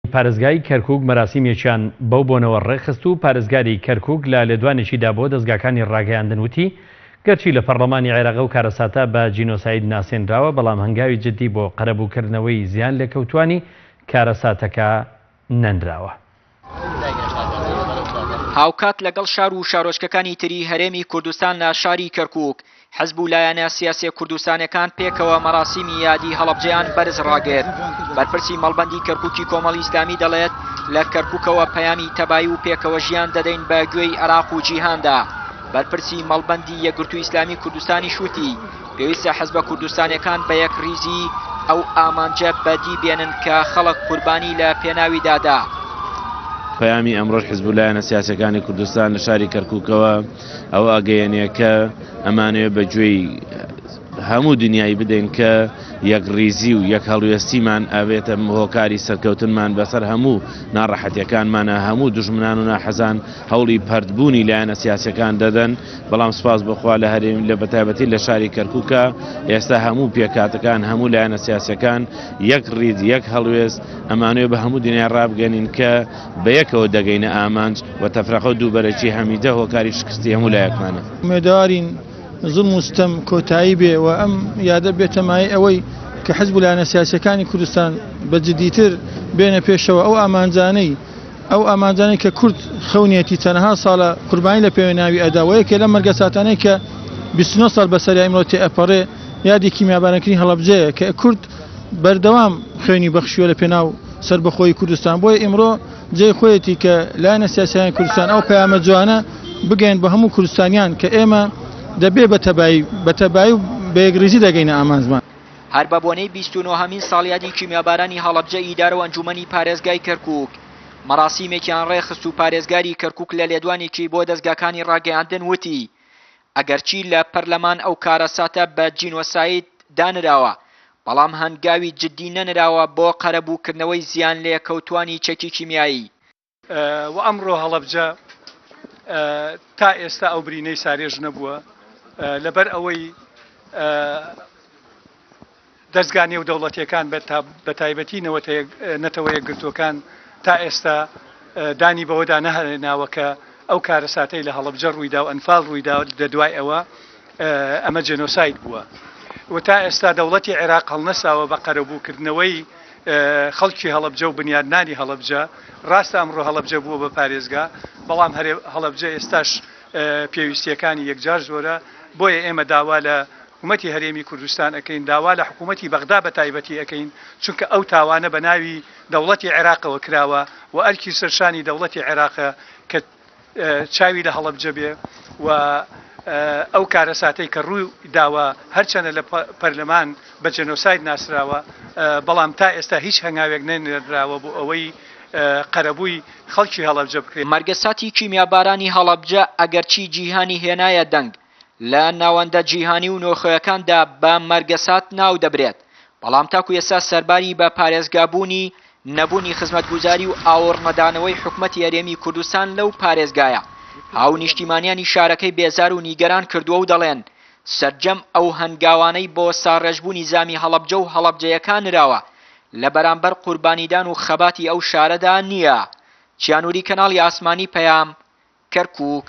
پارێزگای کەرکووک مەراسیمێکیان بەو بۆنەوە ڕێخست و پارێزگاری کەرکووک لە لێدوانێکیدا بۆ دەستگاکانی ڕاگەیاندن وتی گەرچی لە پەرلەمانی عێراق و کارەساتە بە جینۆساید ناسێنراوە بەڵام هەنگاوی جددی بۆ قەرەبووکردنەوەی زیان لێکەوتوانی کارەساتەکە نەنراوە. هاوکات لەگەڵ شار و شارۆچکەکانی تری هەرێمی کوردستان لە شاری کەرکووک حەزب و لایەنە سیاسی کوردستانەکان پێکەوە مەراسیمی یادی هەڵەبجەیان بەرز ڕاگرت. بەرپرسی مەڵبەندی کەرکووکی کۆمەڵی ئیسلامی دەڵێت لە کەرکووکەوە پەیامی تەبایی و پێکەوە ژیان دەدەین بە گوێی عێراق و جیهاندا. بەرپرسی مەڵبەندی یەکگرتووی ئیسلامی کوردستانی شووتی پێویستە حەزبە کوردستانەکان بە یەک ریزی ئەو ئامانجە بەدی بێنن کە خەڵک قوربانی لە پێناویدادا. پەیامی ئەمڕۆژ حیزب و لایەنە سیاسیەکانی کوردستان لە شاری کەرکووکەوە ئەو ئاگەیەنەیە کە ئەمانەیە بەگوێی هەموو دنیای بدەین کە یەک ریزی و یەک هەڵوێستیمان ئەبێتە هۆکاری سەرکەوتنمان بەسەر هەموو ناڕەحەتیەکانمانە. هەموو دوژمنان و ناحەزان هەوڵی پەردبوونی لایەنە سیاسیەکان دەدەن، بەڵام سوپاس بخوا لە هەرێم لە بەتایبەتی لە شاری کەرکووکە ئێستا هەموو پێکاتەکان هەموو لایەنە سیاسیەکان یەک ڕید یەک هەڵوێست ئەمانوێ بە هەموو دنیا ڕابگەنین کە بەیەکەوە دەگەینە ئامانج و تەفرەقە و دووبەرەکی هەمیدە هۆکاری شکستی هەموو لایەکمانە. مێدارین زڵم و ستەم کۆتایی بێ و ئەم یادە بێتە مای ئەوەی کە حەزب و لایەنە سیاسیەکانی کوردستان بە جددیتر بێنە پێشەوە ئەو ئامانجانەی کە کورد خەونیەتی چەندەها ساڵە قوربانی لە پێوەناوی ئەداوەیەکێ لە مەرگە ساتانەی کە 29 ساڵ بەسەری ئەمڕۆ تێئەپەڕێ یادی کیمیابارانکردنی هەڵەبجەیە کە کورد بەردەوام خوێنی بەخشیوە لە پێناو سربەخۆی کوردستان. بۆیە ئیمڕۆ جێی خۆیەتی کە لایەنە سیاسیەکانی کوردستان ئەو پەیامە جوانە بگەین بە هەموو کوردستانیان کە ئێمە دەبێ بەتەبایی و بەیەکریزی دەگەینە ئامانجمان. هەر بە بۆنەی 29هەمین ساڵیادی کیمیابارانی هەڵەبجە ئیدارە و ئەنجومەنی پارێزگای کەرکووک مەراسیمێکیان ڕێخست و پارێزگاری کەرکووک لە لێدوانێکی بۆ دەستگاکانی ڕاگەیاندن وتی ئەگەرچی لە پەرلەمان ئەو کارەساتە بە جینۆساید دانراوە بەڵام هەنگاوی جددی نەنراوە بۆ قەرەبووکردنەوەی زیان لێکەوتوانی چەکی کیمیایی. و ئەمڕۆ هەڵەبجە تا ئێستا ئەو برینەی سارێژ نەبووە لەبەر ئەوەی دەستگا نێودەوڵەتیەکان بە تایبەتی نەتەوە یەکگرتووەکان تا ئێستا دانی بەوەدا نەهێناوە کە ئەو کارەساتەی لە هەڵەبجە ڕوویدا و ئەنفاڵ ڕوویدا لە دوای ئەوە ئەمە جێنۆساید بووە و تا ئێستا دەوڵەتی عێراق هەڵنەساوە بە قەرەبووکردنەوەی خەڵکی هەڵەبجە و بنیادنانی هەڵەبجە. ڕاستە ئەمڕۆ هەڵەبجە بووە بە پارێزگا بەڵام هەڵەبجە ئێستاش پێویستیەکانی یەکجار زۆرە. بۆیە ئێمە داوا لە حکوومەتی هەرێمی کوردستان ئەەکەین، داوا لە حکوومەتی بەغدا بە تایبەتی ئەەکەین، چونکە ئەو تاوانە بە ناوی دەوڵەتی عێراقەوە کراوە و ئەرکی سەرشانی دەوڵەتی عێراقە کە چاوی لە هەڵەبجە بێ و ئەو کارەساتەی کە ڕووی داوە هەرچەنە لە پەرلەمان بە جێنۆساید ناسراوە بەڵام تا ئێستا هیچ هەنگاوێک نێنراوە بۆ ئەوەی قەرەبووی خەڵکی هەڵەبجە بکرێت. مەرگەساتی کیمیابارانی هەڵەبجە ئەگەرچی جیهانی هێنایە دەنگ لە ناوەندە جیهانی و نۆخەکاندا بە مەرگەسات ناو دەبرێت، بەڵام تاکو ئێستا سەرباری بە پارێزگابوونی نەبوونی خزمەتگوزاری و ئاوەڕمەدانەوەی حکوومەتی هەرێمی کوردستان لەو پارێزگایە. هاو نیشتیمانیانی شارەکەی بێزار و نیگەران کردووە و دەڵێن سەرجەم ئەو هەنگاوانەی بۆ ساڕێژبوونی زامی هەڵەبجە و هەڵەبجەیەکان نراوە لە بەرامبەر قوربانیدان و خەباتی ئەو شارەدا نییە. چیانووری کەناڵی ئاسمانی پەیام، کەرکووک.